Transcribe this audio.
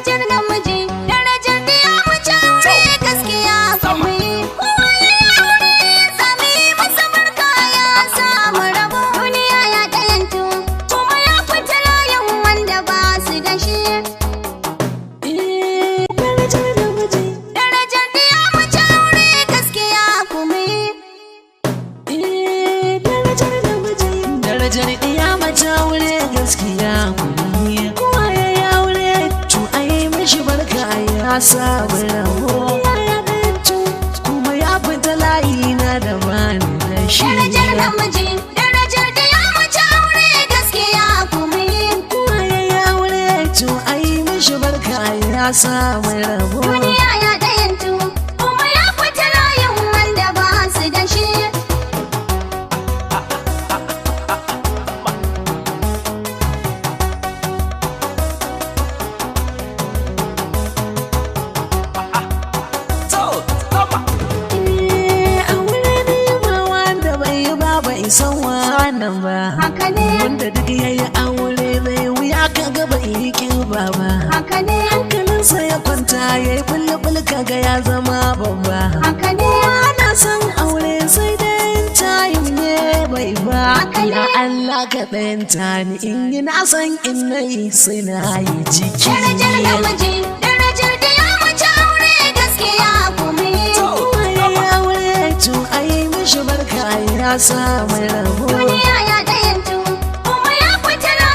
darajar namiji, darajar diya mace aure gaskiya kuma yi. Kowa ya yi aure sami masa barka ya samu rabo. Duniya ya ɗayantu kuma ya fita layin wanda ba su da shi. Darajar namiji, Darajar diya mace aure gaskiya kuma yi. darajar namiji, darajar iya mace aure gaskiya kuma kowa ya yi aure to ai mishi barka ya samu rabo. Ya ɗantu kuma ya fita layi na da bani da shi. Darajar namiji, darajar diya mace aure gaskiya kuma yi. Kowa ya yi aure to ai mishi barka ya samu rabo. Duniya ya ɗayantu kuma ya fita layin wanda ba su da shi. Aure ne ba wanda bai yi ba bai san wannan ba. Haka ne, Wanda duk ya yi aure mai wuya ka ga bai yi kiba ba. haka ne, Hankalinsa ya kwanta ya yi bulbul kaga ya zama babba. haka ne, Ana son aure sai dai tayin ne bai ba. Ya Allah ka ɗayanta ni in yi na san in na yi sai na yi ciki. darajar namiji, darajar diya mace aure gaskiya kuma yi. Kowa ya yi aure to a yi mishi barka ya samu